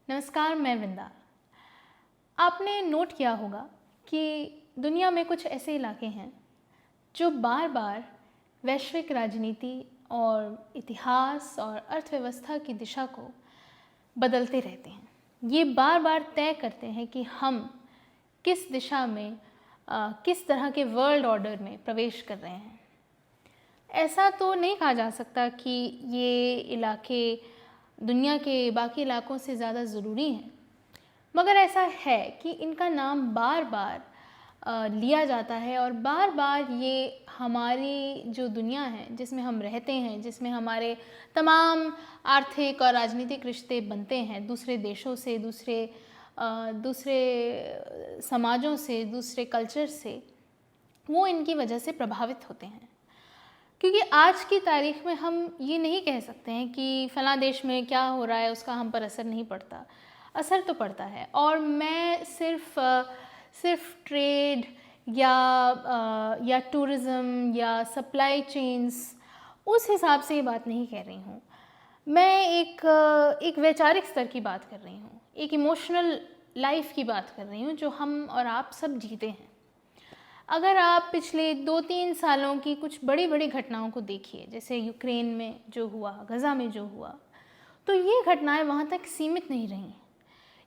नमस्कार, मैं विंदा। आपने नोट किया होगा कि दुनिया में कुछ ऐसे इलाके हैं जो बार बार वैश्विक राजनीति और इतिहास और अर्थव्यवस्था की दिशा को बदलते रहते हैं। ये बार बार तय करते हैं कि हम किस दिशा में किस तरह के वर्ल्ड ऑर्डर में प्रवेश कर रहे हैं। ऐसा तो नहीं कहा जा सकता कि ये इलाके दुनिया के बाकी इलाकों से ज़्यादा ज़रूरी हैं, मगर ऐसा है कि इनका नाम बार बार लिया जाता है और बार बार ये हमारी जो दुनिया है जिसमें हम रहते हैं, जिसमें हमारे तमाम आर्थिक और राजनीतिक रिश्ते बनते हैं दूसरे देशों से, दूसरे समाजों से, दूसरे कल्चर से, वो इनकी वजह से प्रभावित होते हैं। क्योंकि आज की तारीख में हम ये नहीं कह सकते हैं कि फ़लाँ देश में क्या हो रहा है उसका हम पर असर नहीं पड़ता। असर तो पड़ता है, और मैं सिर्फ ट्रेड या टूरिज़्म या सप्लाई चेन्स उस हिसाब से ये बात नहीं कह रही हूँ। मैं एक वैचारिक स्तर की बात कर रही हूँ, एक इमोशनल लाइफ की बात कर रही हूँ जो हम और आप सब जीते हैं। अगर आप पिछले 2-3 सालों की कुछ बड़ी बड़ी घटनाओं को देखिए, जैसे यूक्रेन में जो हुआ, गज़ा में जो हुआ, तो ये घटनाएं वहाँ तक सीमित नहीं रही हैं।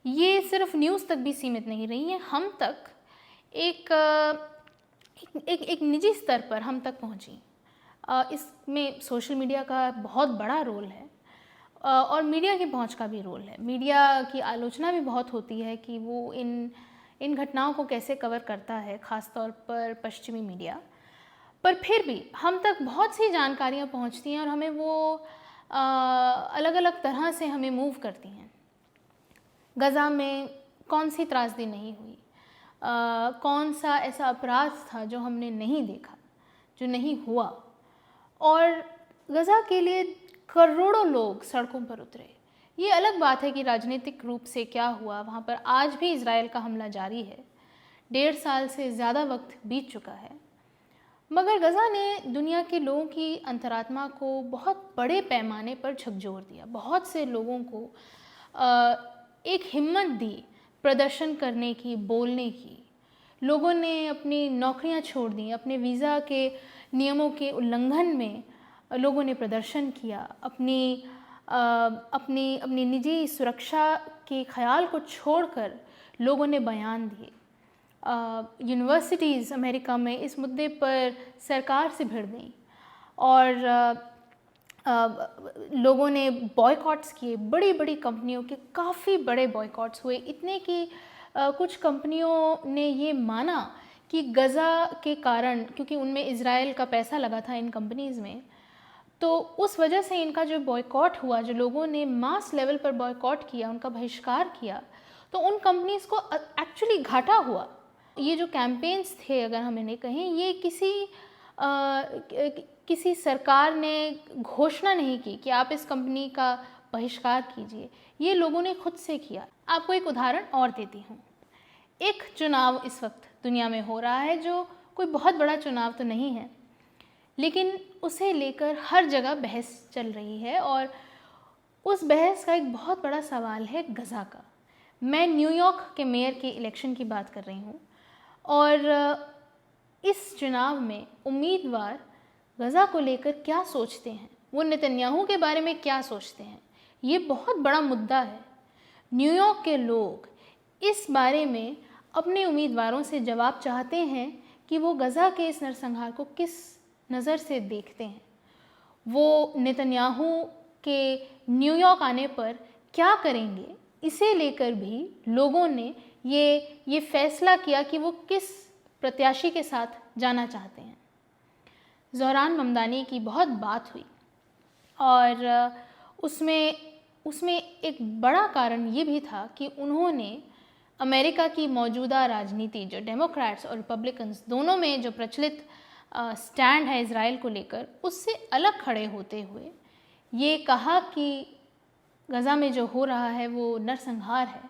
ये सिर्फ न्यूज़ तक भी सीमित नहीं रही हैं, हम तक एक निजी स्तर पर हम तक पहुँची। इसमें सोशल मीडिया का बहुत बड़ा रोल है और मीडिया की पहुँच का भी रोल है। मीडिया की आलोचना भी बहुत होती है कि वो इन घटनाओं को कैसे कवर करता है, ख़ास तौर पर पश्चिमी मीडिया। पर फिर भी हम तक बहुत सी जानकारियाँ पहुँचती हैं और हमें वो अलग अलग तरह से हमें मूव करती हैं। गज़ा में कौन सी त्रासदी नहीं हुई, कौन सा ऐसा अपराध था जो हमने नहीं देखा, जो नहीं हुआ, और गज़ा के लिए करोड़ों लोग सड़कों पर उतरे। ये अलग बात है कि राजनीतिक रूप से क्या हुआ वहाँ पर। आज भी इज़राइल का हमला जारी है, 1.5 साल से ज़्यादा वक्त बीत चुका है, मगर गज़ा ने दुनिया के लोगों की अंतरात्मा को बहुत बड़े पैमाने पर झकझोर दिया। बहुत से लोगों को एक हिम्मत दी प्रदर्शन करने की, बोलने की। लोगों ने अपनी नौकरियां छोड़ दी, अपने वीज़ा के नियमों के उल्लंघन में लोगों ने प्रदर्शन किया, अपनी निजी सुरक्षा के ख्याल को छोड़कर लोगों ने बयान दिए। यूनिवर्सिटीज़ अमेरिका में इस मुद्दे पर सरकार से भिड़ गई और लोगों ने बॉयकॉट्स किए। बड़ी बड़ी कंपनियों के काफ़ी बड़े बॉयकॉट्स हुए, इतने कि कुछ कंपनियों ने ये माना कि गज़ा के कारण, क्योंकि उनमें इज़राइल का पैसा लगा था इन कंपनीज़ में, तो उस वजह से इनका जो बॉयकॉट हुआ, जो लोगों ने मास लेवल पर बॉयकॉट किया, उनका बहिष्कार किया, तो उन कंपनीज़ को एक्चुअली घाटा हुआ। ये जो कैंपेन्स थे, अगर हम इन्हें कहें, ये किसी सरकार ने घोषणा नहीं की कि आप इस कंपनी का बहिष्कार कीजिए, ये लोगों ने खुद से किया। आपको एक उदाहरण और देती हूँ। एक चुनाव इस वक्त दुनिया में हो रहा है जो कोई बहुत बड़ा चुनाव तो नहीं है, लेकिन उसे लेकर हर जगह बहस चल रही है, और उस बहस का एक बहुत बड़ा सवाल है गज़ा का। मैं न्यूयॉर्क के मेयर के इलेक्शन की बात कर रही हूँ, और इस चुनाव में उम्मीदवार गज़ा को लेकर क्या सोचते हैं, वो नेतन्याहू के बारे में क्या सोचते हैं, ये बहुत बड़ा मुद्दा है। न्यूयॉर्क के लोग इस बारे में अपने उम्मीदवारों से जवाब चाहते हैं कि वो गज़ा के इस नरसंहार को किस नज़र से देखते हैं, वो नेतन्याहू के न्यूयॉर्क आने पर क्या करेंगे। इसे लेकर भी लोगों ने ये फैसला किया कि वो किस प्रत्याशी के साथ जाना चाहते हैं। ज़ोहरान ममदानी की बहुत बात हुई, और उसमें एक बड़ा कारण ये भी था कि उन्होंने अमेरिका की मौजूदा राजनीति, जो डेमोक्रेट्स और रिपब्लिकन्स दोनों में जो प्रचलित स्टैंड है इज़राइल को लेकर, उससे अलग खड़े होते हुए ये कहा कि गज़ा में जो हो रहा है वो नरसंहार है,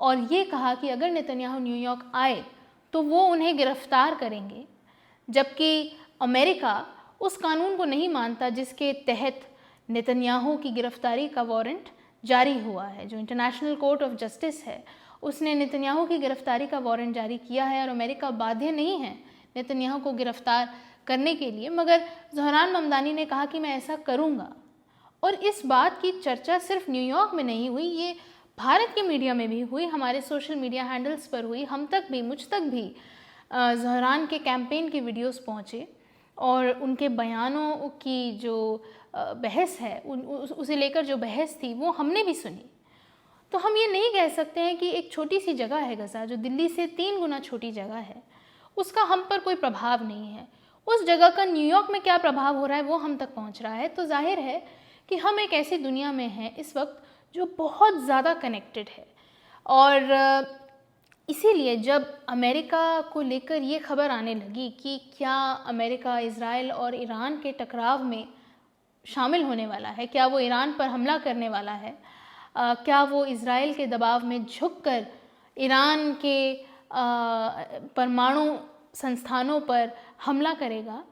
और ये कहा कि अगर नेतन्याहू न्यूयॉर्क आए तो वो उन्हें गिरफ्तार करेंगे, जबकि अमेरिका उस कानून को नहीं मानता जिसके तहत नेतन्याहू की गिरफ्तारी का वारंट जारी हुआ है, जो इंटरनेशनल कोर्ट ऑफ जस्टिस है, उसने नेतन्याहू की गिरफ्तारी का वारंट जारी किया है और अमेरिका बाध्य नहीं है नेतन्याहू को गिरफ्तार करने के लिए, मगर ज़ोहरान ममदानी ने कहा कि मैं ऐसा करूँगा। और इस बात की चर्चा सिर्फ न्यूयॉर्क में नहीं हुई, ये भारत के मीडिया में भी हुई, हमारे सोशल मीडिया हैंडल्स पर हुई, हम तक भी, मुझ तक भी ज़ोहरान के कैंपेन के वीडियोस पहुँचे और उनके बयानों की जो बहस है उसे लेकर जो बहस थी वो हमने भी सुनी। तो हम ये नहीं कह सकते हैं कि एक छोटी सी जगह है गज़ा, जो दिल्ली से 3 गुना छोटी जगह है, उसका हम पर कोई प्रभाव नहीं है। उस जगह का न्यूयॉर्क में क्या प्रभाव हो रहा है वो हम तक पहुंच रहा है। तो जाहिर है कि हम एक ऐसी दुनिया में हैं इस वक्त जो बहुत ज़्यादा कनेक्टेड है। और इसीलिए जब अमेरिका को लेकर ये खबर आने लगी कि क्या अमेरिका इज़राइल और ईरान के टकराव में शामिल होने वाला है, क्या वो ईरान पर हमला करने वाला है, क्या वो इज़राइल के दबाव में झुककर ईरान के परमाणु संस्थानों पर हमला करेगा,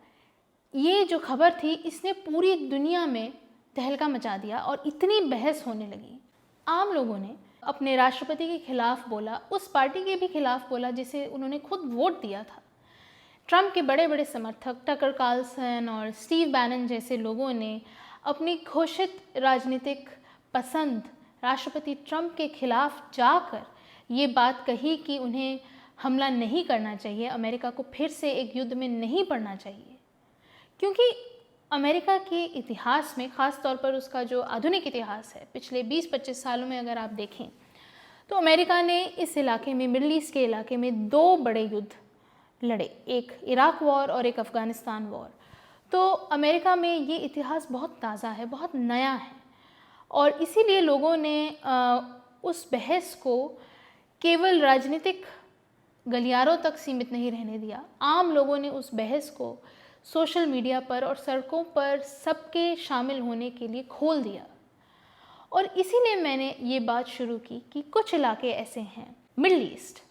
ये जो खबर थी इसने पूरी दुनिया में तहलका मचा दिया और इतनी बहस होने लगी। आम लोगों ने अपने राष्ट्रपति के खिलाफ बोला, उस पार्टी के भी खिलाफ बोला जिसे उन्होंने खुद वोट दिया था। ट्रंप के बड़े बड़े समर्थक टकर कार्लसन और स्टीव बैनन जैसे लोगों ने अपनी घोषित राजनीतिक पसंद राष्ट्रपति ट्रंप के खिलाफ जाकर ये बात कही कि उन्हें हमला नहीं करना चाहिए, अमेरिका को फिर से एक युद्ध में नहीं पड़ना चाहिए। क्योंकि अमेरिका के इतिहास में, ख़ास तौर पर उसका जो आधुनिक इतिहास है, पिछले 20-25 सालों में अगर आप देखें तो अमेरिका ने इस इलाके में, मिडल ईस्ट के इलाके में 2 बड़े युद्ध लड़े, एक इराक वॉर और एक अफ़गानिस्तान वॉर। तो अमेरिका में ये इतिहास बहुत ताज़ा है, बहुत नया है और इसीलिए लोगों ने उस बहस को केवल राजनीतिक गलियारों तक सीमित नहीं रहने दिया। आम लोगों ने उस बहस को सोशल मीडिया पर और सड़कों पर सबके शामिल होने के लिए खोल दिया। और इसीलिए मैंने ये बात शुरू की कि कुछ इलाके ऐसे हैं मिडल ईस्ट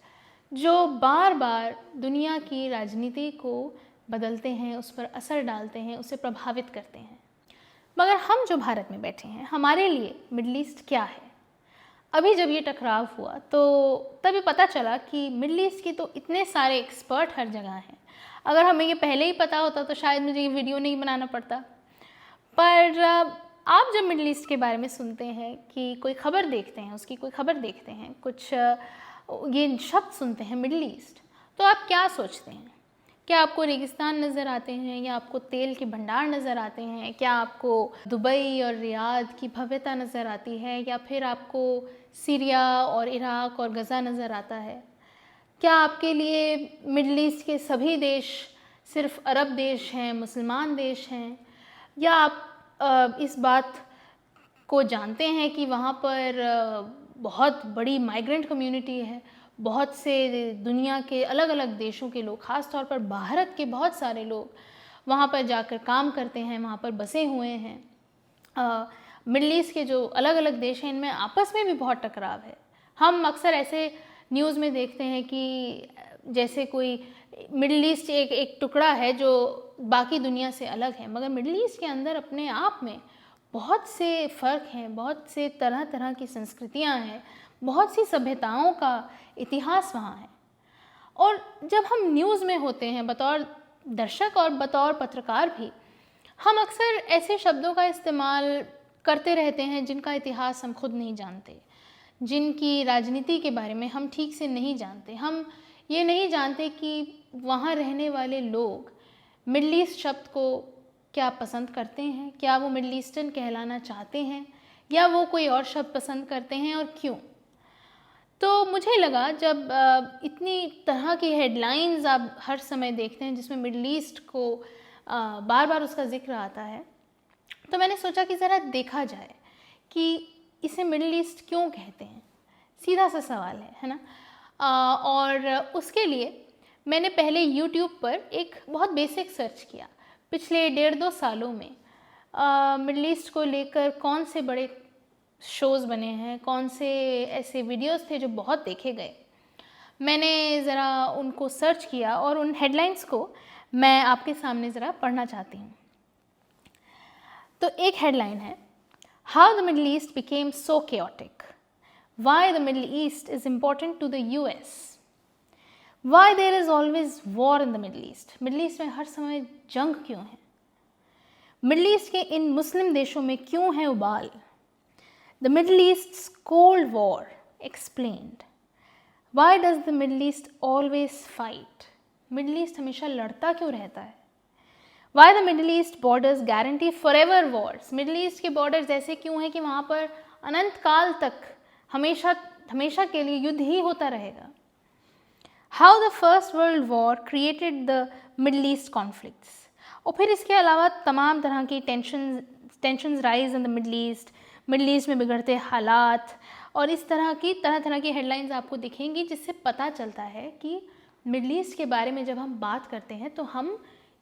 जो बार बार दुनिया की राजनीति को बदलते हैं, उस पर असर डालते हैं, उसे प्रभावित करते हैं। मगर हम जो भारत में बैठे हैं, हमारे लिए मिडल ईस्ट क्या है? अभी जब ये टकराव हुआ तो तभी पता चला कि मिडल ईस्ट की तो इतने सारे एक्सपर्ट हर जगह हैं। अगर हमें ये पहले ही पता होता तो शायद मुझे ये वीडियो नहीं बनाना पड़ता। पर आप जब मिडल ईस्ट के बारे में सुनते हैं कि कोई खबर देखते हैं, उसकी कोई खबर देखते हैं, कुछ ये शब्द सुनते हैं मिडल ईस्ट, तो आप क्या सोचते हैं? क्या आपको रेगिस्तान नज़र आते हैं या आपको तेल के भंडार नज़र आते हैं? क्या आपको दुबई और रियाद की भव्यता नज़र आती है या फिर आपको सीरिया और इराक और गज़ा नज़र आता है? क्या आपके लिए मिडल ईस्ट के सभी देश सिर्फ अरब देश हैं, मुसलमान देश हैं, या आप इस बात को जानते हैं कि वहाँ पर बहुत बड़ी माइग्रेंट कम्युनिटी है, बहुत से दुनिया के अलग अलग देशों के लोग, ख़ास तौर पर भारत के बहुत सारे लोग वहाँ पर जाकर काम करते हैं, वहाँ पर बसे हुए हैं। मिडल ईस्ट के जो अलग अलग देश हैं इनमें आपस में भी बहुत टकराव है। हम अक्सर ऐसे न्यूज़ में देखते हैं कि जैसे कोई मिडल ईस्ट एक टुकड़ा है जो बाकी दुनिया से अलग है, मगर मिडल ईस्ट के अंदर अपने आप में बहुत से फ़र्क हैं, बहुत से तरह तरह की संस्कृतियाँ हैं, बहुत सी सभ्यताओं का इतिहास वहाँ है। और जब हम न्यूज़ में होते हैं बतौर दर्शक और बतौर पत्रकार भी, हम अक्सर ऐसे शब्दों का इस्तेमाल करते रहते हैं जिनका इतिहास हम खुद नहीं जानते, जिनकी राजनीति के बारे में हम ठीक से नहीं जानते। हम ये नहीं जानते कि वहाँ रहने वाले लोग मिडल ईस्ट शब्द को क्या पसंद करते हैं, क्या वो मिडल ईस्टर्न कहलाना चाहते हैं या वो कोई और शब्द पसंद करते हैं और क्यों। तो मुझे लगा जब इतनी तरह की हेडलाइंस आप हर समय देखते हैं जिसमें मिडल ईस्ट को बार बार उसका जिक्र आता है, तो मैंने सोचा कि ज़रा देखा जाए कि इसे मिडल ईस्ट क्यों कहते हैं। सीधा सा सवाल है ना। और उसके लिए मैंने पहले यूट्यूब पर एक बहुत बेसिक सर्च किया, पिछले 1.5-2 सालों में मिडल ईस्ट को लेकर कौन से बड़े शोज़ बने हैं, कौन से ऐसे वीडियोस थे जो बहुत देखे गए। मैंने ज़रा उनको सर्च किया और उन हेडलाइंस को मैं आपके सामने ज़रा पढ़ना चाहती हूँ। तो एक हेडलाइन है, How the Middle East became so chaotic. Why the Middle East is important to the US. Why there is always war in the Middle East. Middle East में हर समय जंग क्यों है? Middle East के इन मुस्लिम देशों में क्यों है उबाल? The Middle East's Cold War explained. Why does the Middle East always fight? Middle East हमेशा लड़ता क्यों रहता है? Why the Middle East borders guarantee forever wars? Middle East के borders ऐसे क्यों हैं कि वहाँ पर अनंत काल तक हमेशा के लिए युद्ध ही होता रहेगा? How the First World War created the Middle East conflicts? और फिर इसके अलावा तमाम तरह की tensions rise in the middle East में बिगड़ते हालात और इस तरह की हेडलाइंस आपको दिखेंगी, जिससे पता चलता है कि मिडल ईस्ट के बारे में जब हम बात करते हैं तो हम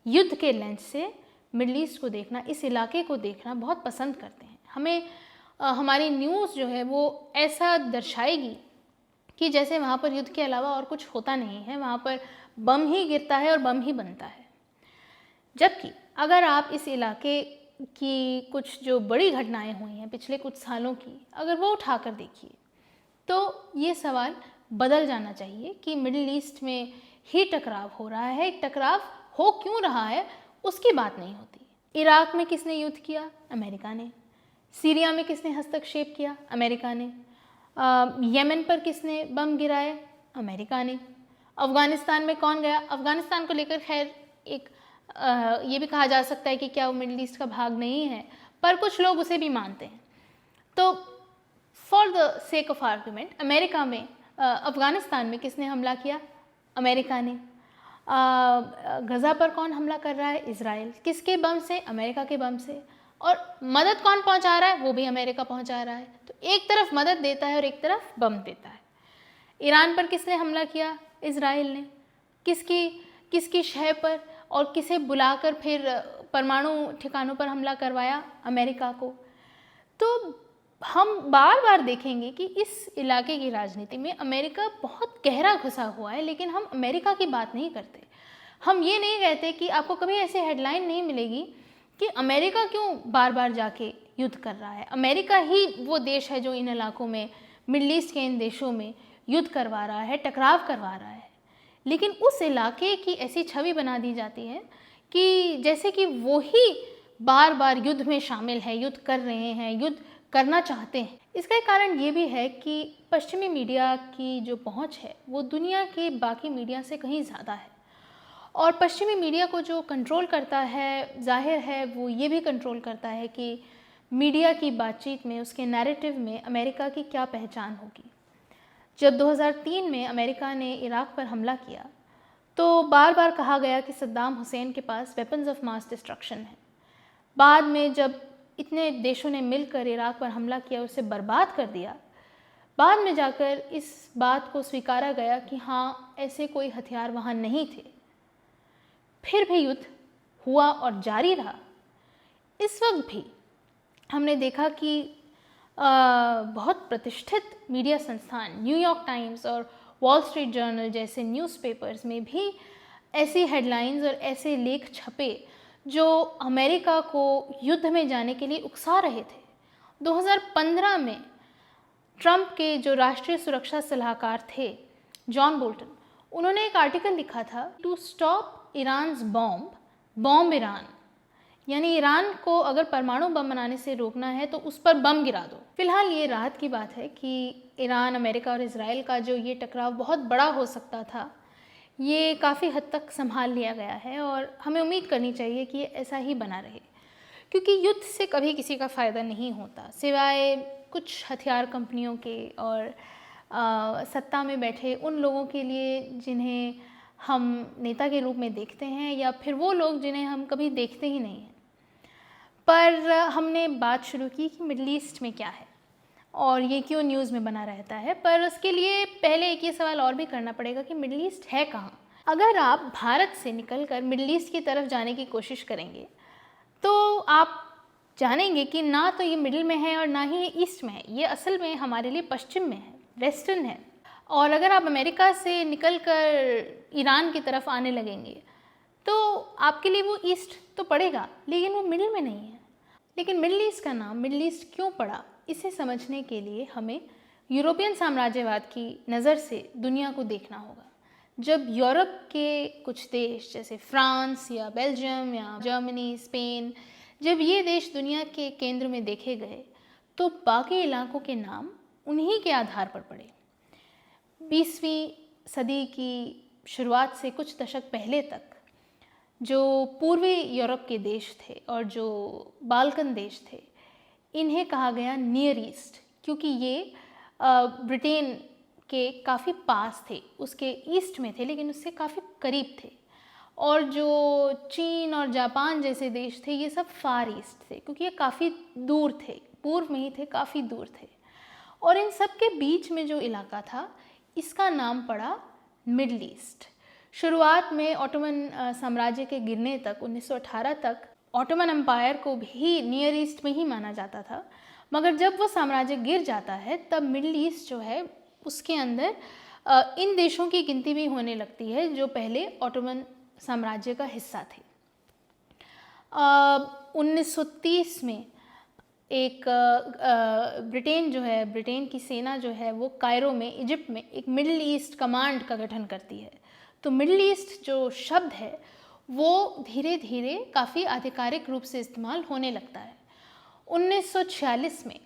युद्ध के लेंस से मिडल ईस्ट को देखना, इस इलाके को देखना बहुत पसंद करते हैं। हमें हमारी न्यूज़ जो है वो ऐसा दर्शाएगी कि जैसे वहाँ पर युद्ध के अलावा और कुछ होता नहीं है, वहाँ पर बम ही गिरता है और बम ही बनता है। जबकि अगर आप इस इलाके की कुछ जो बड़ी घटनाएं हुई हैं पिछले कुछ सालों की, अगर वो उठाकर देखिए तो ये सवाल बदल जाना चाहिए कि मिडिल ईस्ट में ही टकराव हो रहा है। टकराव हो क्यों रहा है उसकी बात नहीं होती। इराक में किसने युद्ध किया? अमेरिका ने। सीरिया में किसने हस्तक्षेप किया? अमेरिका ने। यमन पर किसने बम गिराए? अमेरिका ने। अफ़गानिस्तान में कौन गया? अफ़गानिस्तान को लेकर खैर एक ये भी कहा जा सकता है कि क्या वो मिडिल ईस्ट का भाग नहीं है, पर कुछ लोग उसे भी मानते हैं। तो for the sake of argument, America में अफ़गानिस्तान में किसने हमला किया? अमेरिका ने। गज़ा पर कौन हमला कर रहा है? इज़राइल। किसके बम से? अमेरिका के बम से। और मदद कौन पहुंचा रहा है? वो भी अमेरिका पहुंचा रहा है। तो एक तरफ मदद देता है और एक तरफ बम देता है। ईरान पर किसने हमला किया? इज़राइल ने। किसकी शहर पर और किसे बुलाकर फिर परमाणु ठिकानों पर हमला करवाया? अमेरिका को। तो हम बार बार देखेंगे कि इस इलाके की राजनीति में अमेरिका बहुत गहरा घुसा हुआ है, लेकिन हम अमेरिका की बात नहीं करते। हम ये नहीं कहते कि आपको कभी ऐसी हेडलाइन नहीं मिलेगी कि अमेरिका क्यों बार बार जाके युद्ध कर रहा है। अमेरिका ही वो देश है जो इन इलाकों में, मिडिल ईस्ट के इन देशों में युद्ध करवा रहा है, टकराव करवा रहा है। लेकिन उस इलाके की ऐसी छवि बना दी जाती है कि जैसे कि वो ही बार बार युद्ध में शामिल है, युद्ध कर रहे हैं, युद्ध करना चाहते हैं। इसका एक कारण ये भी है कि पश्चिमी मीडिया की जो पहुंच है वो दुनिया के बाकी मीडिया से कहीं ज़्यादा है। और पश्चिमी मीडिया को जो कंट्रोल करता है, जाहिर है वो ये भी कंट्रोल करता है कि मीडिया की बातचीत में, उसके नैरेटिव में अमेरिका की क्या पहचान होगी। जब 2003 में अमेरिका ने इराक पर हमला किया तो बार बार कहा गया कि सद्दाम हुसैन के पास वेपन्स ऑफ मास डिस्ट्रक्शन है। बाद में जब इतने देशों ने मिलकर इराक पर हमला किया, उसे बर्बाद कर दिया, बाद में जाकर इस बात को स्वीकारा गया कि हाँ, ऐसे कोई हथियार वहाँ नहीं थे। फिर भी युद्ध हुआ और जारी रहा। इस वक्त भी हमने देखा कि बहुत प्रतिष्ठित मीडिया संस्थान, न्यूयॉर्क टाइम्स और वॉल स्ट्रीट जर्नल जैसे न्यूज़पेपर्स में भी ऐसी हेडलाइंस और ऐसे लेख छपे जो अमेरिका को युद्ध में जाने के लिए उकसा रहे थे। 2015 में ट्रंप के जो राष्ट्रीय सुरक्षा सलाहकार थे, जॉन बोल्टन, उन्होंने एक आर्टिकल लिखा था, to stop Iran's bomb Iran, यानी ईरान को अगर परमाणु बम बनाने से रोकना है तो उस पर बम गिरा दो। फिलहाल ये राहत की बात है कि ईरान, अमेरिका और इज़राइल का जो ये टकराव बहुत बड़ा हो सकता था, ये काफ़ी हद तक संभाल लिया गया है और हमें उम्मीद करनी चाहिए कि ये ऐसा ही बना रहे, क्योंकि युद्ध से कभी किसी का फ़ायदा नहीं होता सिवाय कुछ हथियार कंपनियों के और सत्ता में बैठे उन लोगों के लिए जिन्हें हम नेता के रूप में देखते हैं, या फिर वो लोग जिन्हें हम कभी देखते ही नहीं हैं। पर हमने बात शुरू की कि मिडिल ईस्ट में क्या है और ये क्यों न्यूज़ में बना रहता है, पर उसके लिए पहले एक ये सवाल और भी करना पड़ेगा कि मिडिल ईस्ट है कहाँ। अगर आप भारत से निकलकर मिडिल ईस्ट की तरफ जाने की कोशिश करेंगे तो आप जानेंगे कि ना तो ये मिडिल में है और ना ही ये ईस्ट में है। ये असल में हमारे लिए पश्चिम में है, वेस्टर्न है। और अगर आप अमेरिका से निकलकर ईरान की तरफ आने लगेंगे तो आपके लिए वो ईस्ट तो पड़ेगा, लेकिन वो मिडिल में नहीं है। लेकिन मिडल ईस्ट का नाम मिडल ईस्ट क्यों पड़ा, इसे समझने के लिए हमें यूरोपियन साम्राज्यवाद की नज़र से दुनिया को देखना होगा। जब यूरोप के कुछ देश जैसे फ्रांस या बेल्जियम या जर्मनी, स्पेन, जब ये देश दुनिया के केंद्र में देखे गए तो बाकी इलाकों के नाम उन्हीं के आधार पर पड़े। 20वीं सदी की शुरुआत से कुछ दशक पहले तक जो पूर्वी यूरोप के देश थे और जो बाल्कन देश थे, इन्हें कहा गया नियर ईस्ट, क्योंकि ये ब्रिटेन के काफ़ी पास थे, उसके ईस्ट में थे लेकिन उससे काफ़ी करीब थे। और जो चीन और जापान जैसे देश थे, ये सब फार ईस्ट थे, क्योंकि ये काफ़ी दूर थे, पूर्व में ही थे, काफ़ी दूर थे। और इन सब के बीच में जो इलाका था, इसका नाम पड़ा मिडल ईस्ट। शुरुआत में ऑटोमन साम्राज्य के गिरने तक 1918 तक ऑटोमन एम्पायर को भी नियर ईस्ट में ही माना जाता था, मगर जब वो साम्राज्य गिर जाता है तब मिडल ईस्ट जो है उसके अंदर इन देशों की गिनती भी होने लगती है जो पहले ऑटोमन साम्राज्य का हिस्सा थे। 1930 में एक ब्रिटेन जो है, ब्रिटेन की सेना जो है वो कायरो में, इजिप्ट में एक मिडल ईस्ट कमांड का गठन करती है। तो मिडल ईस्ट जो शब्द है वो धीरे धीरे काफ़ी आधिकारिक रूप से इस्तेमाल होने लगता है। 1946 में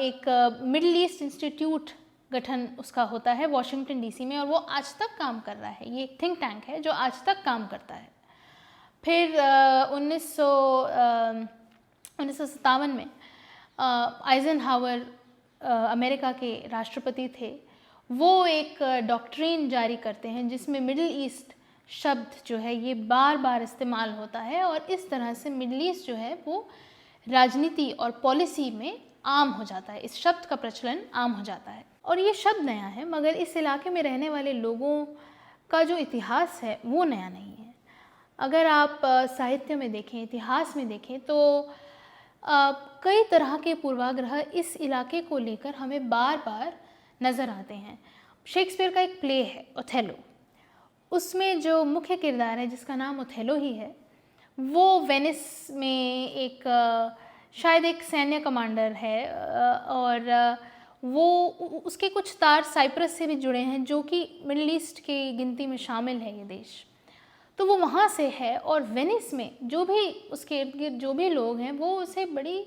एक मिडल ईस्ट इंस्टीट्यूट गठन उसका होता है वॉशिंगटन डीसी में, और वो आज तक काम कर रहा है। ये एक थिंक टैंक है जो आज तक काम करता है। फिर 1957 में आइजनहावर अमेरिका के राष्ट्रपति थे, वो एक डॉक्ट्रिन जारी करते हैं जिसमें मिडल ईस्ट शब्द जो है ये बार बार इस्तेमाल होता है, और इस तरह से मिडल ईस्ट जो है वो राजनीति और पॉलिसी में आम हो जाता है, इस शब्द का प्रचलन आम हो जाता है। और ये शब्द नया है, मगर इस इलाके में रहने वाले लोगों का जो इतिहास है वो नया नहीं है। अगर आप साहित्य में देखें, इतिहास में देखें, तो कई तरह के पूर्वाग्रह इस इलाके को लेकर हमें बार बार नज़र आते हैं। शेक्सपियर का एक प्ले है ओथेलो, उसमें जो मुख्य किरदार है जिसका नाम ओथेलो ही है, वो वेनिस में एक शायद एक सैन्य कमांडर है, और वो उसके कुछ तार साइप्रस से भी जुड़े हैं जो कि मिडल ईस्ट की गिनती में शामिल है ये देश। तो वो वहाँ से है, और वेनिस में जो भी उसके इर्द गिर्द जो भी लोग हैं वो उसे बड़ी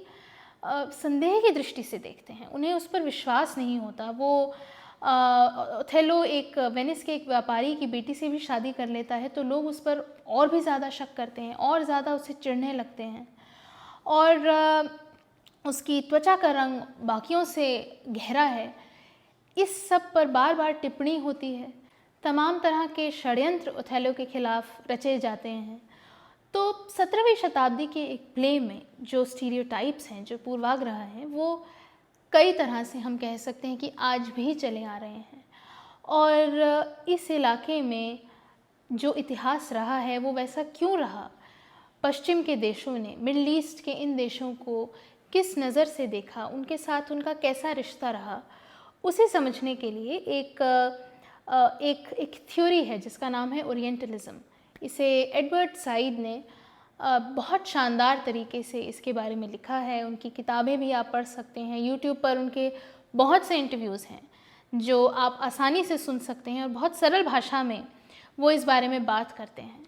संदेह की दृष्टि से देखते हैं, उन्हें उस पर विश्वास नहीं होता। वो ओथेलो एक वेनिस के एक व्यापारी की बेटी से भी शादी कर लेता है, तो लोग उस पर और भी ज़्यादा शक करते हैं और ज़्यादा उसे चिढ़ने लगते हैं, और उसकी त्वचा का रंग बाकियों से गहरा है। इस सब पर बार बार टिप्पणी होती है। तमाम तरह के षड्यंत्र ओथेलो के खिलाफ रचे जाते हैं। तो 17वीं शताब्दी के एक प्ले में जो स्टीरियोटाइप्स हैं, जो पूर्वाग्रह हैं, वो कई तरह से हम कह सकते हैं कि आज भी चले आ रहे हैं। और इस इलाके में जो इतिहास रहा है वो वैसा क्यों रहा, पश्चिम के देशों ने मिडल ईस्ट के इन देशों को किस नज़र से देखा, उनके साथ उनका कैसा रिश्ता रहा, उसे समझने के लिए एक थ्योरी है जिसका नाम है ओरिएंटलिज्म। इसे एडवर्ड साइड ने बहुत शानदार तरीके से इसके बारे में लिखा है। उनकी किताबें भी आप पढ़ सकते हैं, यूट्यूब पर उनके बहुत से इंटरव्यूज़ हैं जो आप आसानी से सुन सकते हैं, और बहुत सरल भाषा में वो इस बारे में बात करते हैं।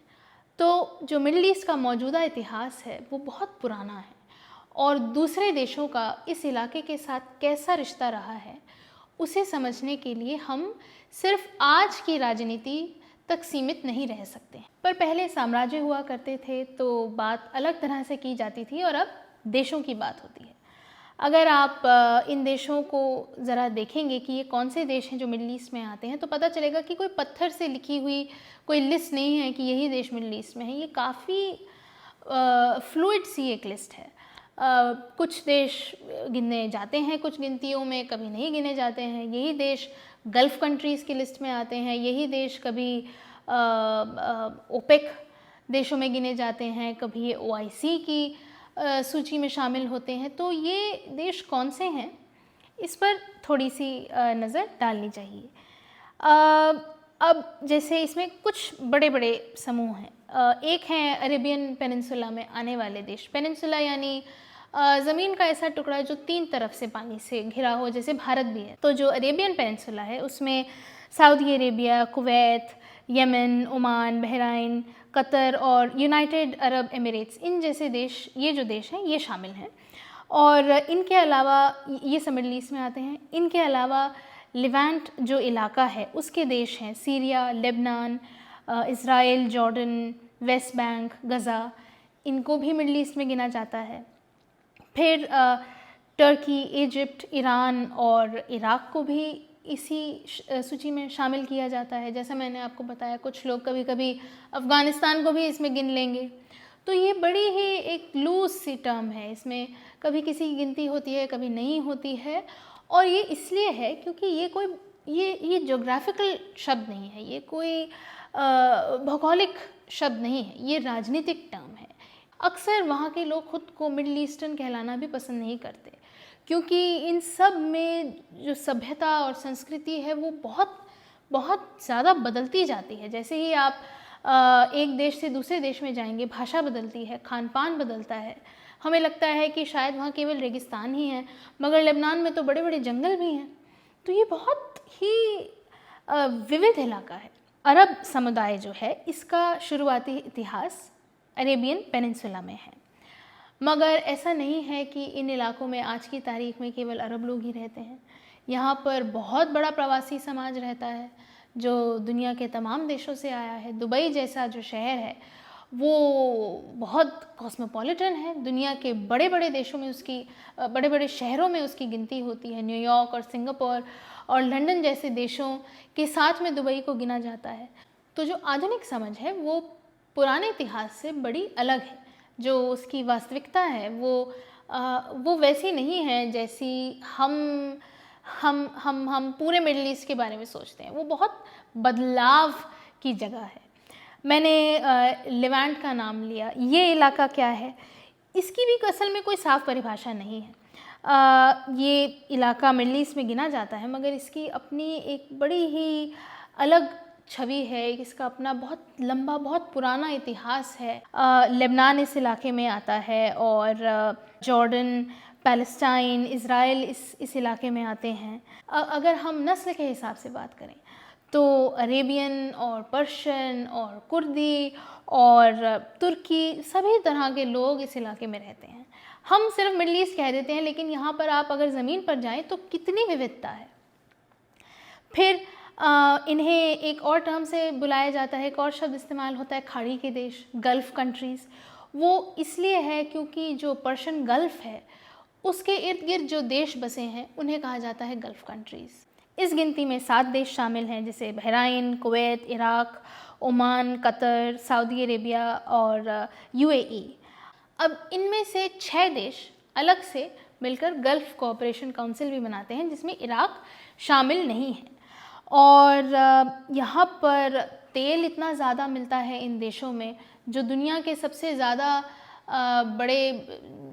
तो जो मिडल ईस्ट का मौजूदा इतिहास है वो बहुत पुराना है, और दूसरे देशों का इस इलाके के साथ कैसा रिश्ता रहा है उसे समझने के लिए हम सिर्फ आज की राजनीति तक सीमित नहीं रह सकते। पर पहले साम्राज्य हुआ करते थे तो बात अलग तरह से की जाती थी, और अब देशों की बात होती है। अगर आप इन देशों को ज़रा देखेंगे कि ये कौन से देश हैं जो मिडल ईस्ट में आते हैं, तो पता चलेगा कि कोई पत्थर से लिखी हुई कोई लिस्ट नहीं है कि यही देश मिडल ईस्ट में है। ये काफ़ी फ्लूइड सी एक लिस्ट है। कुछ देश गिने जाते हैं कुछ गिनतियों में, कभी नहीं गिने जाते हैं। यही देश गल्फ़ कंट्रीज़ की लिस्ट में आते हैं, यही देश कभी ओपेक देशों में गिने जाते हैं, कभी ये OIC की सूची में शामिल होते हैं। तो ये देश कौन से हैं, इस पर थोड़ी सी नज़र डालनी चाहिए। अब जैसे इसमें कुछ बड़े बड़े समूह हैं। एक हैं अरेबियन पेनिनसुला में आने वाले देश। पेनिनसुला यानी ज़मीन का ऐसा टुकड़ा है जो 3 तरफ से पानी से घिरा हो, जैसे भारत भी है। तो जो अरेबियन पेनिनसुला है उसमें Saudi Arabia, Kuwait, Yemen, Oman, Bahrain, Qatar और यूनाइटेड अरब एमिरेट्स, इन जैसे देश, ये जो देश हैं ये शामिल हैं। और इनके अलावा ये सब मिडल ईस्ट में आते हैं। इनके अलावा लिवेंट जो इलाका है उसके देश हैं Syria, Lebanon, Israel, Jordan, West Bank, Gaza, इनको भी मिडल ईस्ट में गिना जाता है। फिर टर्की, इजिप्ट, ईरान और इराक़ को भी इसी सूची में शामिल किया जाता है। जैसा मैंने आपको बताया, कुछ लोग कभी कभी अफ़गानिस्तान को भी इसमें गिन लेंगे। तो ये बड़ी ही एक लूज़ सी टर्म है, इसमें कभी किसी की गिनती होती है, कभी नहीं होती है। और ये इसलिए है क्योंकि ये कोई ये ज्योग्राफिकल शब्द नहीं है, ये कोई भौगोलिक शब्द नहीं है, ये राजनीतिक टर्म है। अक्सर वहाँ के लोग खुद को मिडल ईस्टर्न कहलाना भी पसंद नहीं करते, क्योंकि इन सब में जो सभ्यता और संस्कृति है वो बहुत बहुत ज़्यादा बदलती जाती है। जैसे ही आप एक देश से दूसरे देश में जाएंगे, भाषा बदलती है, खान पान बदलता है। हमें लगता है कि शायद वहाँ केवल रेगिस्तान ही है, मगर लेबनान में तो बड़े बड़े जंगल भी हैं। तो ये बहुत ही विविध इलाका है। अरब समुदाय जो है इसका शुरुआती इतिहास अरेबियन पेनिनसुला में है, मगर ऐसा नहीं है कि इन इलाकों में आज की तारीख में केवल अरब लोग ही रहते हैं। यहाँ पर बहुत बड़ा प्रवासी समाज रहता है जो दुनिया के तमाम देशों से आया है। दुबई जैसा जो शहर है वो बहुत कॉस्मोपॉलिटन है। दुनिया के बड़े बड़े देशों में उसकी बड़े बड़े शहरों में उसकी गिनती होती है। न्यूयॉर्क और सिंगापुर और लंदन जैसे देशों के साथ में दुबई को गिना जाता है। तो जो आधुनिक समझ है वो पुराने इतिहास से बड़ी अलग है। जो उसकी वास्तविकता है वो वैसी नहीं है जैसी हम पूरे मिडिल ईस्ट के बारे में सोचते हैं। वो बहुत बदलाव की जगह है। मैंने लेवेंट का नाम लिया, ये इलाका क्या है, इसकी भी असल में कोई साफ परिभाषा नहीं है। ये इलाका मिडिल ईस्ट में गिना जाता है, मगर इसकी अपनी एक बड़ी ही अलग छवि है। इसका अपना बहुत लंबा, बहुत पुराना इतिहास है। लेबनान इस इलाके में आता है और जॉर्डन, पैलेस्टाइन, इज़राइल इस इलाके में आते हैं। अगर हम नस्ल के हिसाब से बात करें तो अरेबियन और पर्शियन और कुर्दी और तुर्की, सभी तरह के लोग इस इलाके में रहते हैं। हम सिर्फ मिडिल ईस्ट कह देते हैं, लेकिन यहाँ पर आप अगर ज़मीन पर जाएं तो कितनी विविधता है। फिर इन्हें एक और टर्म से बुलाया जाता है, एक और शब्द इस्तेमाल होता है, खाड़ी के देश, गल्फ़ कंट्रीज़। वो इसलिए है क्योंकि जो पर्शियन गल्फ़ है उसके इर्द गिर्द जो देश बसे हैं उन्हें कहा जाता है गल्फ़ कंट्रीज़। इस गिनती में 7 देश शामिल हैं, जैसे Bahrain, Kuwait, Iraq, Oman, Qatar, Saudi Arabia और यूएई। अब इनमें से 6 देश अलग से मिलकर गल्फ़ कोऑपरेशन काउंसिल भी बनाते हैं, जिसमें इराक़ शामिल नहीं है। और यहाँ पर तेल इतना ज़्यादा मिलता है इन देशों में, जो दुनिया के सबसे ज़्यादा बड़े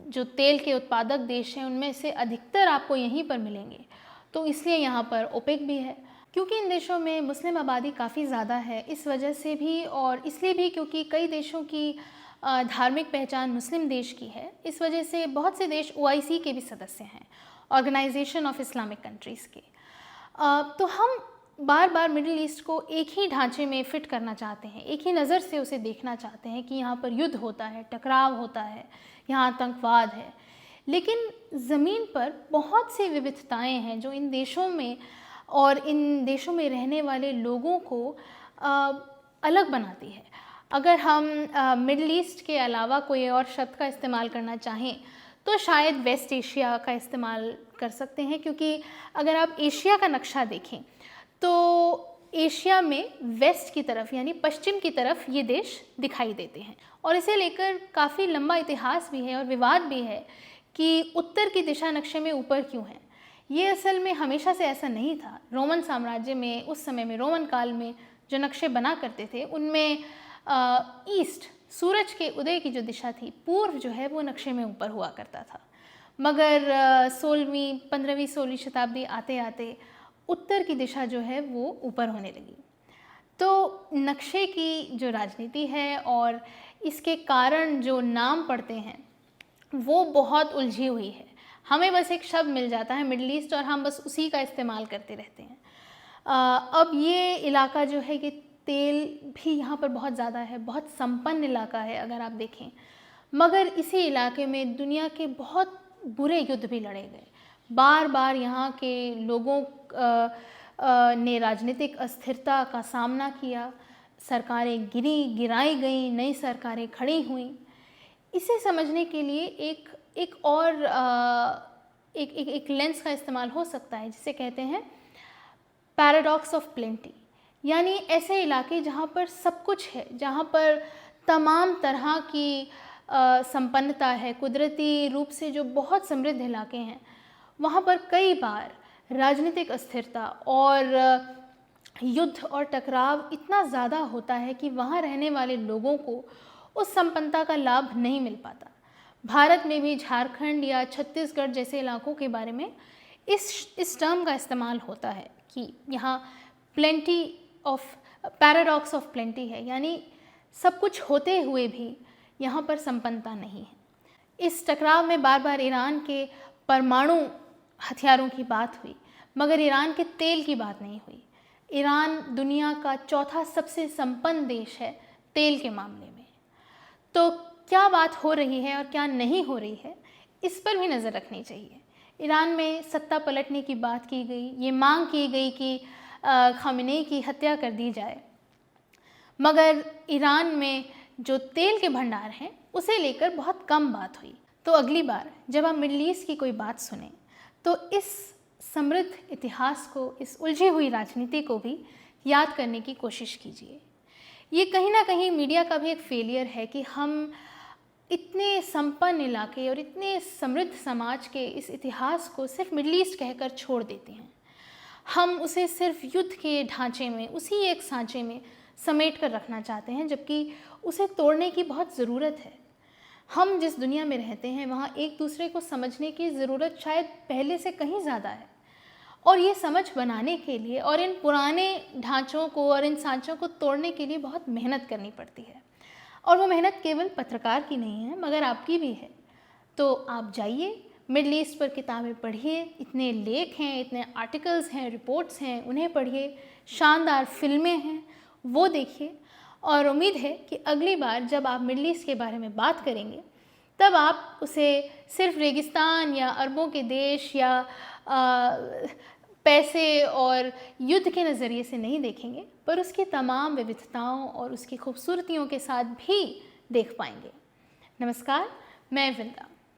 जो तेल के उत्पादक देश हैं उनमें से अधिकतर आपको यहीं पर मिलेंगे। तो इसलिए यहाँ पर ओपेक भी है। क्योंकि इन देशों में मुस्लिम आबादी काफ़ी ज़्यादा है, इस वजह से भी और इसलिए भी क्योंकि कई देशों की धार्मिक पहचान मुस्लिम देश की है, इस वजह से बहुत से देश OIC के भी सदस्य हैं, ऑर्गेनाइजेशन ऑफ इस्लामिक कंट्रीज़ के। तो हम बार बार मिडिल ईस्ट को एक ही ढांचे में फ़िट करना चाहते हैं, एक ही नज़र से उसे देखना चाहते हैं कि यहाँ पर युद्ध होता है, टकराव होता है, यहाँ आतंकवाद है। लेकिन ज़मीन पर बहुत सी विविधताएं हैं जो इन देशों में और इन देशों में रहने वाले लोगों को अलग बनाती है। अगर हम मिडिल ईस्ट के अलावा कोई और शब्द का इस्तेमाल करना चाहें तो शायद वेस्ट एशिया का इस्तेमाल कर सकते हैं, क्योंकि अगर आप एशिया का नक्शा देखें तो एशिया में वेस्ट की तरफ यानी पश्चिम की तरफ ये देश दिखाई देते हैं। और इसे लेकर काफ़ी लंबा इतिहास भी है और विवाद भी है कि उत्तर की दिशा नक्शे में ऊपर क्यों है। ये असल में हमेशा से ऐसा नहीं था। रोमन साम्राज्य में, उस समय में रोमन काल में जो नक्शे बना करते थे उनमें ईस्ट, सूरज के उदय की जो दिशा थी, पूर्व जो है वो नक्शे में ऊपर हुआ करता था। मगर 15वीं 16वीं शताब्दी आते आते उत्तर की दिशा जो है वो ऊपर होने लगी। तो नक्शे की जो राजनीति है और इसके कारण जो नाम पड़ते हैं वो बहुत उलझी हुई है। हमें बस एक शब्द मिल जाता है मिडल ईस्ट और हम बस उसी का इस्तेमाल करते रहते हैं। अब ये इलाका जो है ये तेल भी यहाँ पर बहुत ज़्यादा है, बहुत संपन्न इलाका है अगर आप देखें, मगर इसी इलाके में दुनिया के बहुत बुरे युद्ध भी लड़े गए। बार बार यहाँ के लोगों ने राजनीतिक अस्थिरता का सामना किया, सरकारें गिराई गईं, नई सरकारें खड़ी हुईं। इसे समझने के लिए एक और एक लेंस का इस्तेमाल हो सकता है जिसे कहते हैं पैराडॉक्स ऑफ प्लेंटी, यानी ऐसे इलाके जहाँ पर सब कुछ है, जहाँ पर तमाम तरह की संपन्नता है, कुदरती रूप से जो बहुत समृद्ध इलाके हैं, वहाँ पर कई बार राजनीतिक अस्थिरता और युद्ध और टकराव इतना ज़्यादा होता है कि वहाँ रहने वाले लोगों को उस संपन्नता का लाभ नहीं मिल पाता। भारत में भी झारखंड या छत्तीसगढ़ जैसे इलाकों के बारे में इस टर्म का इस्तेमाल होता है कि यहाँ plenty of paradox of plenty है, यानी सब कुछ होते हुए भी यहाँ पर संपन्नता नहीं है। इस टकराव में बार बार ईरान के परमाणु हथियारों की बात हुई, मगर ईरान के तेल की बात नहीं हुई। ईरान दुनिया का चौथा सबसे संपन्न देश है तेल के मामले में। तो क्या बात हो रही है और क्या नहीं हो रही है, इस पर भी नज़र रखनी चाहिए। ईरान में सत्ता पलटने की बात की गई, ये मांग की गई कि खामेनेई की हत्या कर दी जाए, मगर ईरान में जो तेल के भंडार हैं उसे लेकर बहुत कम बात हुई। तो अगली बार जब आप मिडल ईस्ट की कोई बात सुने तो इस समृद्ध इतिहास को, इस उलझी हुई राजनीति को भी याद करने की कोशिश कीजिए। ये कहीं ना कहीं मीडिया का भी एक फेलियर है कि हम इतने संपन्न इलाके और इतने समृद्ध समाज के इस इतिहास को सिर्फ मिडल ईस्ट कहकर छोड़ देते हैं। हम उसे सिर्फ युद्ध के ढांचे में, उसी एक सांचे में समेट कर रखना चाहते हैं, जबकि उसे तोड़ने की बहुत ज़रूरत है। हम जिस दुनिया में रहते हैं वहाँ एक दूसरे को समझने की ज़रूरत शायद पहले से कहीं ज़्यादा है, और ये समझ बनाने के लिए और इन पुराने ढांचों को और इन सांचों को तोड़ने के लिए बहुत मेहनत करनी पड़ती है। और वो मेहनत केवल पत्रकार की नहीं है मगर आपकी भी है। तो आप जाइए, मिडल ईस्ट पर किताबें पढ़िए, इतने लेख हैं, इतने आर्टिकल्स हैं, रिपोर्ट्स हैं, उन्हें पढ़िए, शानदार फिल्में हैं वो देखिए, और उम्मीद है कि अगली बार जब आप मिडल ईस्ट के बारे में बात करेंगे तब आप उसे सिर्फ रेगिस्तान या अरबों के देश या पैसे और युद्ध के नज़रिए से नहीं देखेंगे, पर उसकी तमाम विविधताओं और उसकी खूबसूरतियों के साथ भी देख पाएंगे। नमस्कार, मैं वृंदा।